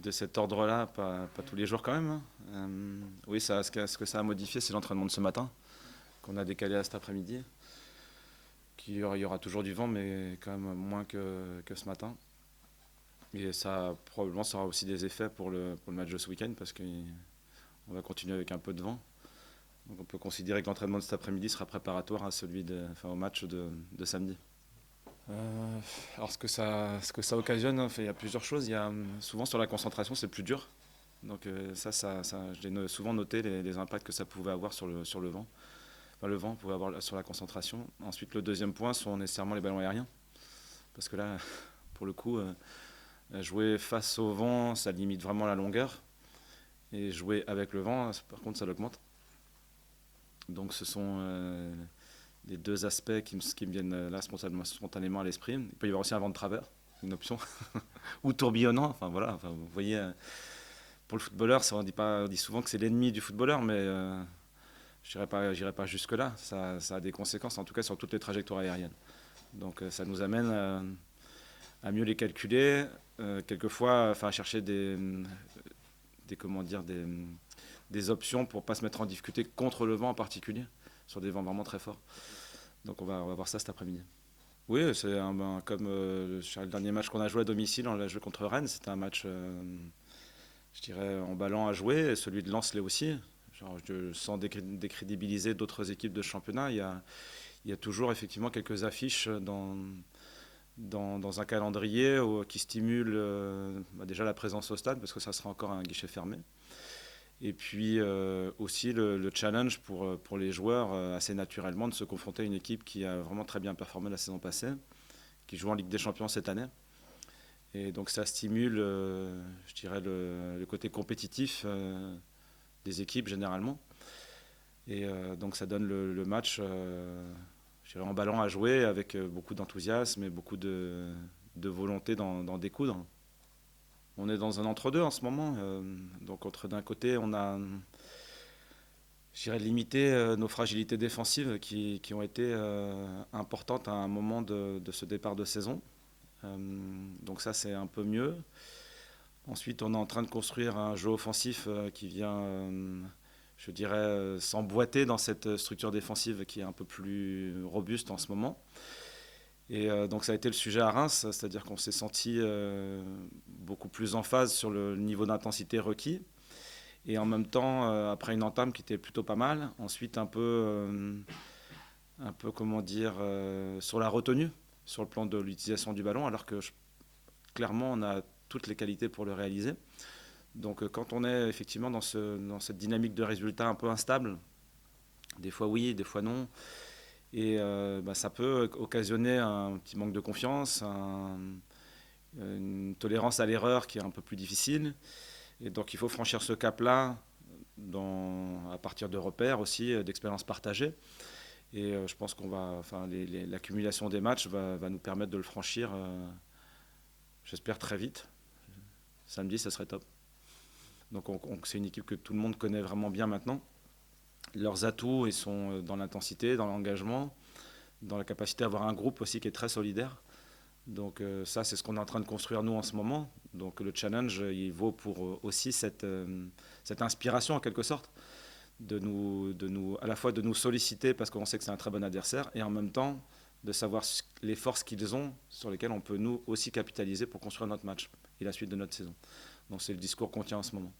de cet ordre-là, pas tous les jours quand même, hein. Oui, ce que ça a modifié, c'est l'entraînement de ce matin, qu'on a décalé à cet après-midi. Il y aura toujours du vent, mais quand même moins que ce matin. Et ça probablement ça aura aussi des effets pour le match de ce week-end, parce qu'on va continuer avec un peu de vent. Donc on peut considérer que l'entraînement de cet après-midi sera préparatoire à au match de samedi. Euh, alors ce que ça occasionne, hein, il y a plusieurs choses. Souvent sur la concentration, c'est plus dur. Donc j'ai souvent noté les impacts que ça pouvait avoir sur le vent. Enfin, le vent pouvait avoir sur la concentration. Ensuite, le deuxième point sont nécessairement les ballons aériens. Parce que là, pour le coup, jouer face au vent, ça limite vraiment la longueur. Et jouer avec le vent, par contre, ça l'augmente. Donc ce sont les deux aspects qui me viennent là spontanément à l'esprit. Il peut y avoir aussi un vent de travers, une option, ou tourbillonnant. Enfin voilà, enfin, vous voyez, pour le footballeur, on dit souvent que c'est l'ennemi du footballeur, mais j'irai pas jusque-là. Ça a des conséquences, en tout cas sur toutes les trajectoires aériennes. Donc ça nous amène à mieux les calculer, quelquefois, enfin, à chercher comment dire, des options pour ne pas se mettre en difficulté contre le vent en particulier, sur des vents vraiment très forts. Donc on va voir ça cet après-midi. Oui, comme sur le dernier match qu'on a joué à domicile, on l'a joué contre Rennes. C'était un match, je dirais, emballant à jouer. Et celui de Lens l'est aussi. Genre, sans décrédibiliser d'autres équipes de championnat, il y a toujours effectivement quelques affiches dans un calendrier qui stimule déjà la présence au stade, parce que ça sera encore un guichet fermé. Et puis aussi le challenge pour les joueurs, assez naturellement, de se confronter à une équipe qui a vraiment très bien performé la saison passée, qui joue en Ligue des Champions cette année. Et donc ça stimule, je dirais, le côté compétitif des équipes généralement. Et donc ça donne le match, je dirais, emballant à jouer, avec beaucoup d'enthousiasme et beaucoup de volonté d'en découdre. On est dans un entre-deux en ce moment. Donc d'un côté, on a, je dirais, limité nos fragilités défensives qui ont été importantes à un moment de ce départ de saison. Donc ça, c'est un peu mieux. Ensuite, on est en train de construire un jeu offensif qui vient, je dirais, s'emboîter dans cette structure défensive qui est un peu plus robuste en ce moment. Et donc ça a été le sujet à Reims, c'est-à-dire qu'on s'est senti beaucoup plus en phase sur le niveau d'intensité requis. Et en même temps, après une entame qui était plutôt pas mal, ensuite un peu comment dire, sur la retenue, sur le plan de l'utilisation du ballon, alors que clairement on a toutes les qualités pour le réaliser. Donc quand on est effectivement dans cette dynamique de résultats un peu instable, des fois oui, des fois non, et ça peut occasionner un petit manque de confiance, une tolérance à l'erreur qui est un peu plus difficile. Et donc il faut franchir ce cap-là à partir de repères aussi, d'expériences partagées. Et je pense l'accumulation des matchs va nous permettre de le franchir, j'espère très vite. Samedi, ça serait top. Donc c'est une équipe que tout le monde connaît vraiment bien maintenant. Leurs atouts, ils sont dans l'intensité, dans l'engagement, dans la capacité à avoir un groupe aussi qui est très solidaire. Donc ça, c'est ce qu'on est en train de construire nous en ce moment. Donc le challenge, il vaut pour aussi cette inspiration en quelque sorte, à la fois de nous solliciter parce qu'on sait que c'est un très bon adversaire, et en même temps de savoir les forces qu'ils ont sur lesquelles on peut nous aussi capitaliser pour construire notre match et la suite de notre saison. Donc c'est le discours qu'on tient en ce moment.